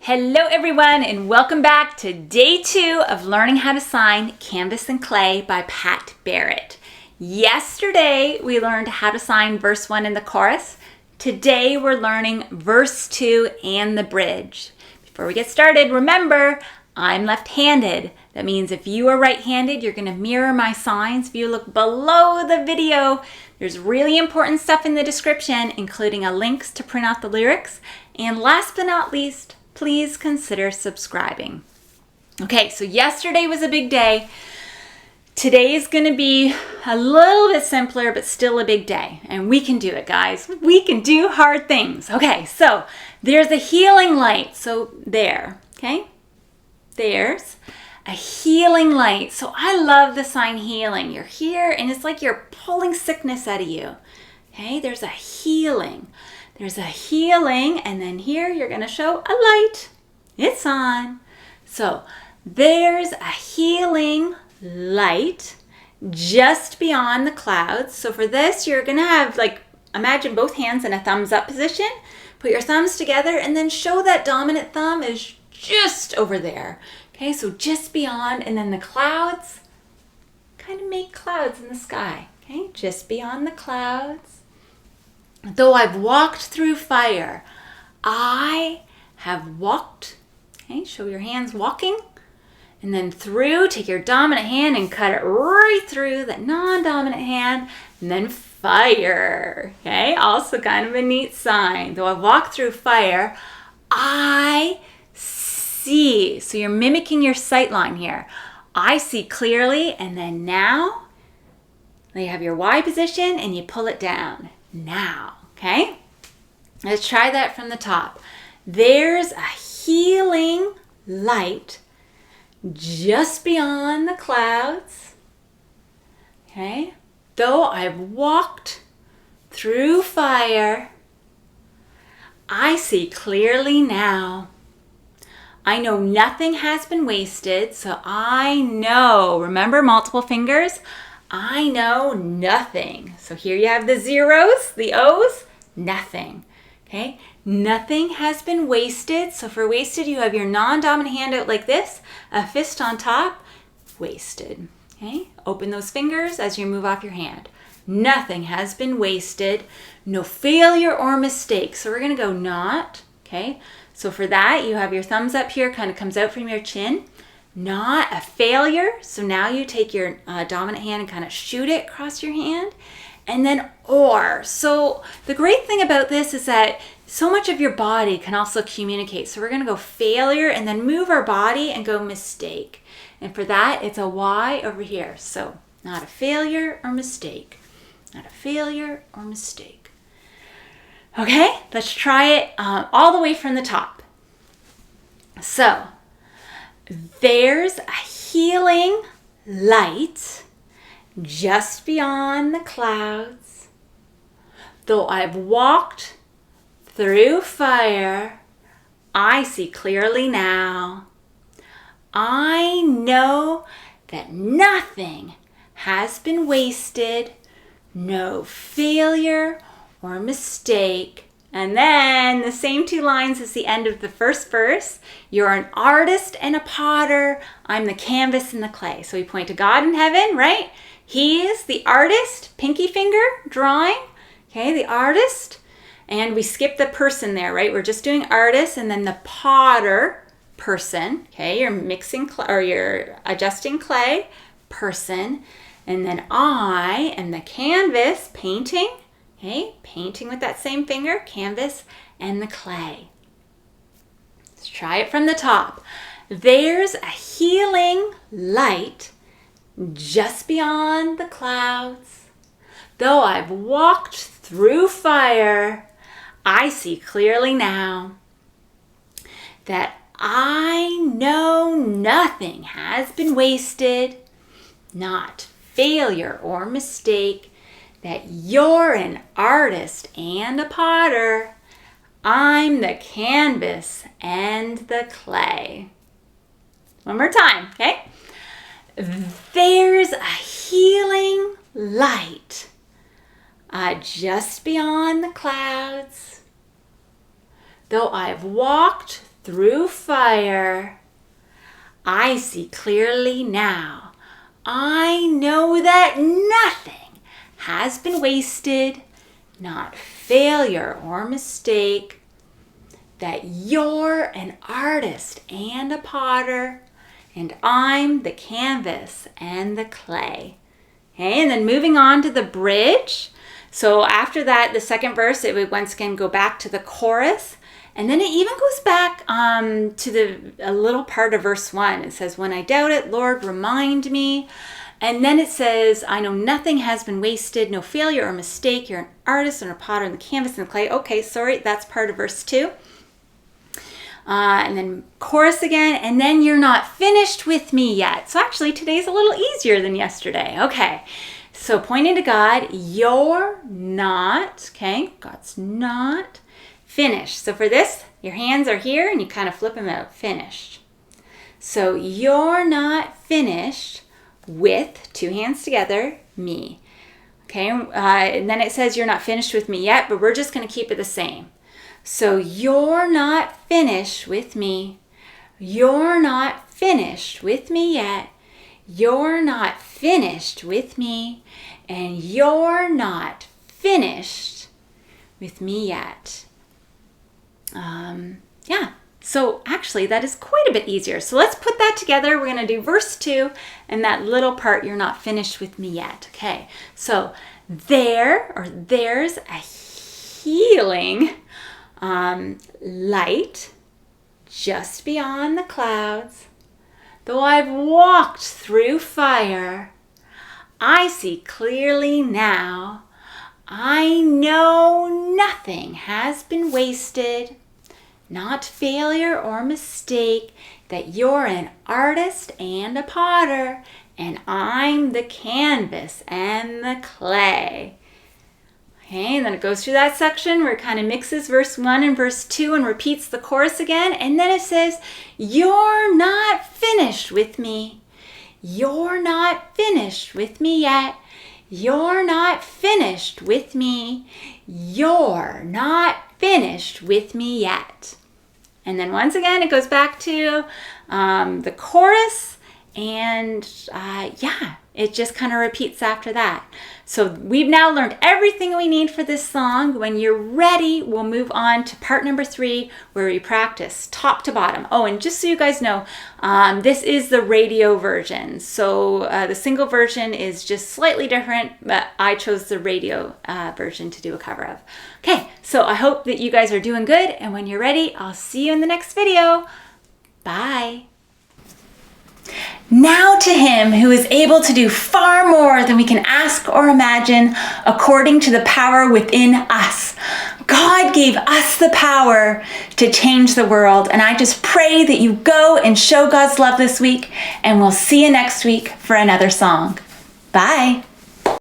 Hello everyone and welcome back to day 2 of learning how to sign Canvas and Clay by Pat Barrett. Yesterday we learned how to sign verse 1 in the chorus. Today we're learning verse 2 and the bridge. Before we get started, remember I'm left-handed. That means if you are right-handed, you're going to mirror my signs. If you look below the video, there's really important stuff in the description, including links to print out the lyrics. And last but not least, please consider subscribing. Okay, so yesterday was a big day. Today is going to be a little bit simpler, but still a big day. And we can do it, guys. We can do hard things. Okay, so there's a healing light. So there, okay? There's a healing light. So I love the sign healing. You're here and it's like you're pulling sickness out of you. Okay, there's a healing. There's a healing, and then here you're going to show a light. It's on. So there's a healing light just beyond the clouds. So for this, you're going to have, imagine both hands in a thumbs up position. Put your thumbs together and then show that dominant thumb is just over there. Okay, so just beyond, and then the clouds, kind of make clouds in the sky. Okay, just beyond the clouds. Though I've walked through fire, I have walked. Okay, show your hands walking. And then through, take your dominant hand and cut it right through that non-dominant hand. And then fire. Okay, also kind of a neat sign. Though I've walked through fire, I see. So you're mimicking your sight line here. I see clearly, and then now, you have your Y position and you pull it down. Now, okay? Let's try that from the top. There's a healing light just beyond the clouds. Okay? Though I've walked through fire, I see clearly now. I know nothing has been wasted, so I know, remember multiple fingers? I know nothing. So here you have the zeros, the O's, nothing. Okay, nothing has been wasted. So for wasted, you have your non-dominant hand out like this, a fist on top, wasted. Okay, open those fingers as you move off your hand. Nothing has been wasted, no failure or mistake. So we're going to go not. Okay, so for that, you have your thumbs up here, kind of comes out from your chin. Not a failure. So now you take your dominant hand and kind of shoot it across your hand. And then or. So the great thing about this is that so much of your body can also communicate. So we're going to go failure and then move our body and go mistake. And for that, it's a Y over here. So not a failure or mistake. Not a failure or mistake. Okay, let's try it all the way from the top. So there's a healing light just beyond the clouds. Though I've walked through fire, I see clearly now. I know that nothing has been wasted, no failure or mistake. And then the same two lines as the end of the first verse. You're an artist and a potter. I'm the canvas and the clay. So we point to God in heaven, right? He is the artist, pinky finger, drawing. Okay, the artist. And we skip the person there, right? We're just doing artist and then the potter, person. Okay, you're mixing or you're adjusting clay, person. And then I am the canvas, painting. Okay, painting with that same finger, canvas, and the clay. Let's try it from the top. There's a healing light just beyond the clouds. Though I've walked through fire, I see clearly now that I know nothing has been wasted, not failure or mistake, that you're an artist and a potter. I'm the canvas and the clay. One more time, okay? There's a healing light just beyond the clouds. Though I've walked through fire. I see clearly now. I know that nothing has been wasted, not failure or mistake, that you're an artist and a potter, and I'm the canvas and the clay. Okay, and then moving on to the bridge. So after that, the second verse, it would once again go back to the chorus. And then it even goes back to a little part of verse 1. It says, when I doubt it, Lord, remind me. And then it says, I know nothing has been wasted, no failure or mistake. You're an artist and a potter in the canvas and the clay. Okay, sorry, that's part of verse 2. And then chorus again, and then you're not finished with me yet. So actually today's a little easier than yesterday. Okay, so pointing to God, you're not, okay, God's not finished. So for this, your hands are here and you kind of flip them out, finished. So you're not finished with, two hands together, me. Okay, and then it says you're not finished with me yet, but we're just going to keep it the same. So you're not finished with me. You're not finished with me yet. You're not finished with me. And you're not finished with me yet. Yeah. So actually that is quite a bit easier. So let's put that together. We're going to do verse 2 and that little part, you're not finished with me yet. Okay. So there's a healing light just beyond the clouds. Though I've walked through fire, I see clearly now. I know nothing has been wasted, not failure or mistake, that you're an artist and a potter, and I'm the canvas and the clay. Okay, and then it goes through that section where it kind of mixes verse 1 and verse 2 and repeats the chorus again. And then it says, you're not finished with me. You're not finished with me yet. You're not finished with me. You're not finished with me yet. And then once again, it goes back to the chorus. And yeah, it just kind of repeats after that. So we've now learned everything we need for this song. When you're ready, we'll move on to part number 3, where we practice top to bottom. Oh, and just so you guys know, this is the radio version. So the single version is just slightly different, but I chose the radio version to do a cover of. Okay, so I hope that you guys are doing good. And when you're ready, I'll see you in the next video. Bye. Now to him who is able to do far more than we can ask or imagine, according to the power within us. God gave us the power to change the world. And I just pray that you go and show God's love this week. And we'll see you next week for another song. Bye.